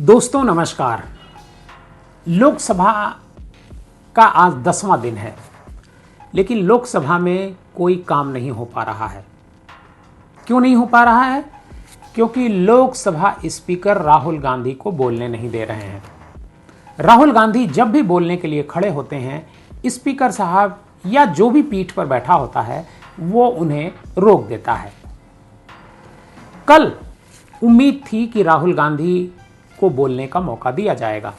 दोस्तों नमस्कार। लोकसभा का आज 10वां दिन है, लेकिन लोकसभा में कोई काम नहीं हो पा रहा है। क्यों नहीं हो पा रहा है? क्योंकि लोकसभा स्पीकर राहुल गांधी को बोलने नहीं दे रहे हैं। राहुल गांधी जब भी बोलने के लिए खड़े होते हैं, स्पीकर साहब या जो भी पीठ पर बैठा होता है वो उन्हें रोक देता है। कल उम्मीद थी कि राहुल गांधी को बोलने का मौका दिया जाएगा,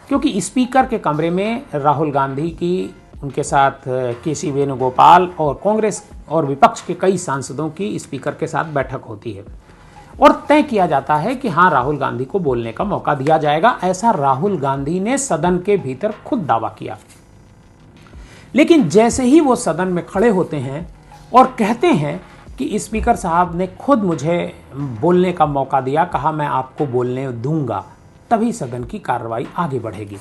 क्योंकि स्पीकर के कमरे में राहुल गांधी की, उनके साथ के.सी. वेणुगोपाल और कांग्रेस और विपक्ष के कई सांसदों की स्पीकर के साथ बैठक होती है और तय किया जाता है कि हाँ, राहुल गांधी को बोलने का मौका दिया जाएगा। ऐसा राहुल गांधी ने सदन के भीतर खुद दावा किया। लेकिन जैसे ही वो सदन में खड़े होते हैं और कहते हैं कि स्पीकर साहब ने खुद मुझे बोलने का मौका दिया, कहा मैं आपको बोलने दूंगा, तभी सदन की कार्रवाई आगे बढ़ेगी।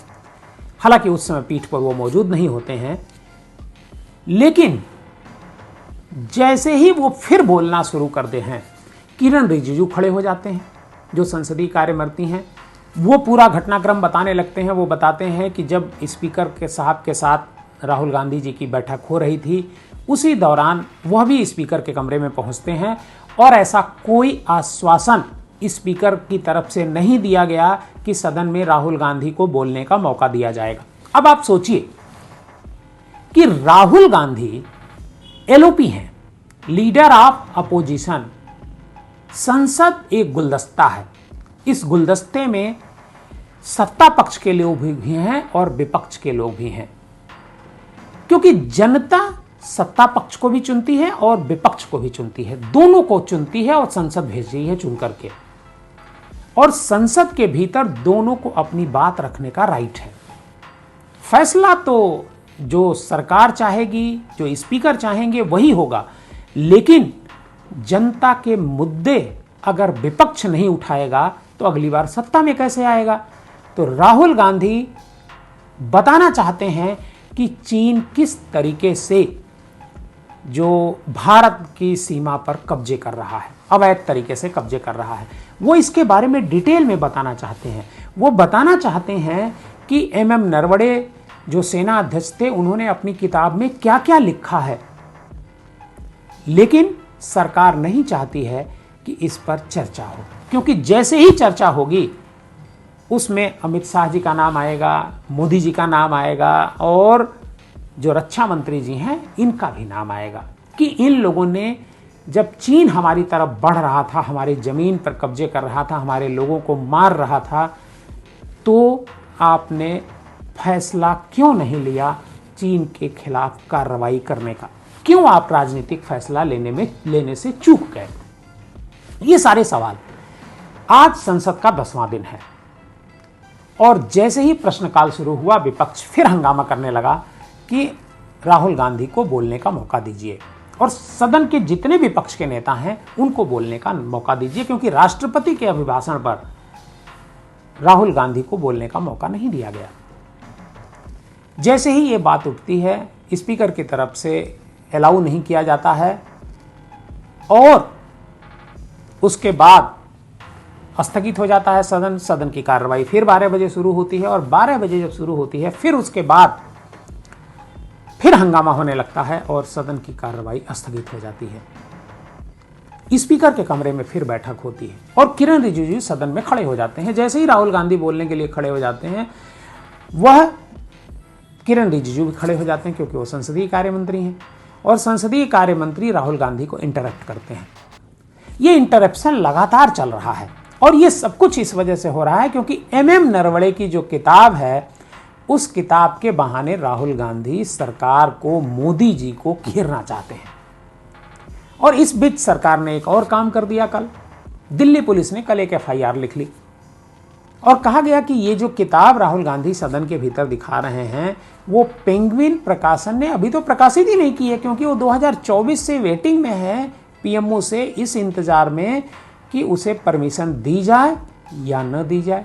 हालांकि उस समय पीठ पर वो मौजूद नहीं होते हैं, लेकिन जैसे ही वो फिर बोलना शुरू करते हैं, किरण रिजिजू खड़े हो जाते हैं, जो संसदीय कार्य मंत्री हैं। वो पूरा घटनाक्रम बताने लगते हैं। वो बताते हैं कि जब स्पीकर के साहब के साथ राहुल गांधी जी की बैठक हो रही थी, उसी दौरान वह भी स्पीकर के कमरे में पहुंचते हैं और ऐसा कोई आश्वासन स्पीकर की तरफ से नहीं दिया गया कि सदन में राहुल गांधी को बोलने का मौका दिया जाएगा। अब आप सोचिए कि राहुल गांधी एलओपी हैं, लीडर ऑफ अपोजिशन। संसद एक गुलदस्ता है। इस गुलदस्ते में सत्ता पक्ष के लोग भी हैं और विपक्ष के लोग भी हैं, क्योंकि जनता सत्ता पक्ष को भी चुनती है और विपक्ष को भी चुनती है, दोनों को चुनती है और संसद भेजी है चुन करके। और संसद के भीतर दोनों को अपनी बात रखने का राइट है। फैसला तो जो सरकार चाहेगी, जो स्पीकर चाहेंगे वही होगा, लेकिन जनता के मुद्दे अगर विपक्ष नहीं उठाएगा तो अगली बार सत्ता में कैसे आएगा? तो राहुल गांधी बताना चाहते हैं कि चीन किस तरीके से जो भारत की सीमा पर कब्जे कर रहा है, अवैध तरीके से कब्जे कर रहा है, वो इसके बारे में डिटेल में बताना चाहते हैं। वो बताना चाहते हैं कि एमएम नरवणे जो सेना अध्यक्ष थे, उन्होंने अपनी किताब में क्या क्या लिखा है, लेकिन सरकार नहीं चाहती है कि इस पर चर्चा हो, क्योंकि जैसे ही चर्चा होगी उसमें अमित शाह जी का नाम आएगा, मोदी जी का नाम आएगा और जो रक्षा मंत्री जी हैं इनका भी नाम आएगा कि इन लोगों ने, जब चीन हमारी तरफ बढ़ रहा था, हमारी जमीन पर कब्जे कर रहा था, हमारे लोगों को मार रहा था, तो आपने फैसला क्यों नहीं लिया चीन के खिलाफ कार्रवाई करने का? क्यों आप राजनीतिक फैसला लेने से चूक गए? ये सारे सवाल। आज संसद का 10वां दिन है और जैसे ही प्रश्नकाल शुरू हुआ, विपक्ष फिर हंगामा करने लगा कि राहुल गांधी को बोलने का मौका दीजिए और सदन के जितने विपक्ष के नेता हैं उनको बोलने का मौका दीजिए, क्योंकि राष्ट्रपति के अभिभाषण पर राहुल गांधी को बोलने का मौका नहीं दिया गया। जैसे ही ये बात उठती है, स्पीकर की तरफ से अलाउ नहीं किया जाता है और उसके बाद स्थगित हो जाता है सदन। सदन की कार्रवाई फिर 12 बजे शुरू होती है और 12 बजे जब शुरू होती है, फिर उसके बाद फिर हंगामा होने लगता है और सदन की कार्रवाई स्थगित हो जाती है। स्पीकर के कमरे में फिर बैठक होती है और किरण रिजिजू सदन में खड़े हो जाते हैं। जैसे ही राहुल गांधी बोलने के लिए खड़े हो जाते हैं, वह किरण रिजिजू भी खड़े हो जाते हैं, क्योंकि वो संसदीय कार्य मंत्री हैं और संसदीय कार्य मंत्री राहुल गांधी को इंटरप्ट करते हैं। ये इंटरप्शन लगातार चल रहा है और ये सब कुछ इस वजह से हो रहा है क्योंकि एमएम नरवणे की जो किताब है, उस किताब के बहाने राहुल गांधी सरकार को, मोदी जी को घेरना चाहते हैं। और इस बीच सरकार ने एक और काम कर दिया। कल दिल्ली पुलिस ने कल एक एफआईआर लिख ली और कहा गया कि ये जो किताब राहुल गांधी सदन के भीतर दिखा रहे हैं, वो पेंगुइन प्रकाशन ने अभी तो प्रकाशित ही नहीं की है, क्योंकि वो 2024 से वेटिंग में है पीएमओ से, इस इंतजार में कि उसे परमिशन दी जाए या न दी जाए।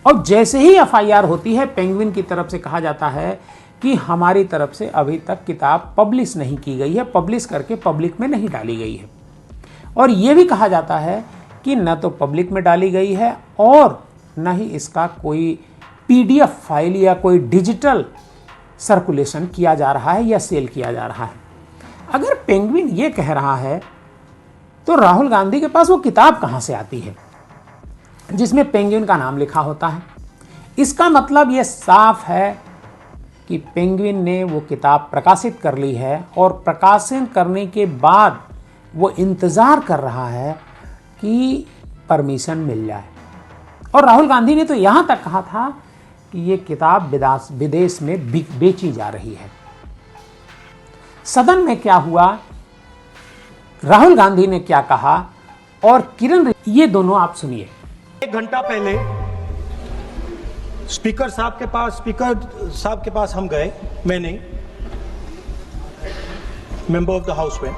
और जैसे ही एफआईआर होती है, पेंगुइन की तरफ से कहा जाता है कि हमारी तरफ से अभी तक किताब पब्लिश नहीं की गई है, पब्लिश करके पब्लिक में नहीं डाली गई है। और ये भी कहा जाता है कि न तो पब्लिक में डाली गई है और न ही इसका कोई PDF फाइल या कोई डिजिटल सर्कुलेशन किया जा रहा है या सेल किया जा रहा है। अगर पेंगुइन ये कह रहा है तो राहुल गांधी के पास वो किताब कहां से आती है जिसमें पेंगुइन का नाम लिखा होता है? इसका मतलब ये साफ है कि पेंगुइन ने वो किताब प्रकाशित कर ली है और प्रकाशन करने के बाद वो इंतजार कर रहा है कि परमिशन मिल जाए। और राहुल गांधी ने तो यहां तक कहा था कि ये किताब विदेश में बेची जा रही है। सदन में क्या हुआ, राहुल गांधी ने क्या कहा और किरण, ये दोनों आप सुनिए। 1 घंटा पहले स्पीकर साहब के पास हम गए, मैंने, मेंबर ऑफ द हाउस में,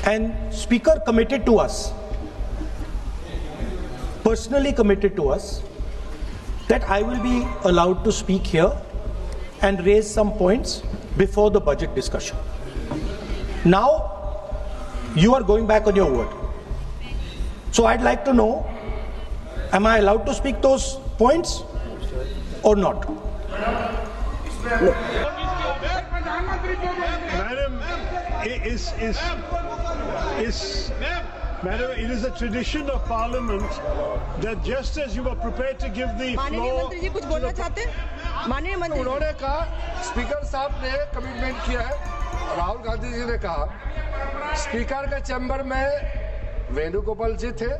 and speaker committed to us, personally committed to us, that I will be allowed to speak here and raise some points before the budget discussion. Now, you are going back on your word. So I'd like to know, am I allowed to speak those points or not? Madam, it is a tradition of Parliament that just as you were prepared to give the floor, माननीय मंत्री जी कुछ बोलना चाहते हैं? माननीय मंत्री, उन्होंने कहा, स्पीकर साहब ने कमिटमेंट किया है, राहुल गांधी जी ने कहा, स्पीकर के चैम्बर में वेणुगोपाल जी थे,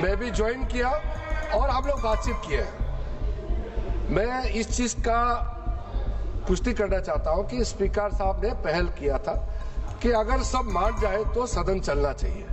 मैं भी ज्वाइन किया और हम लोग बातचीत किए। मैं इस चीज का पुष्टि करना चाहता हूं कि स्पीकर साहब ने पहल किया था कि अगर सब मान जाए तो सदन चलना चाहिए।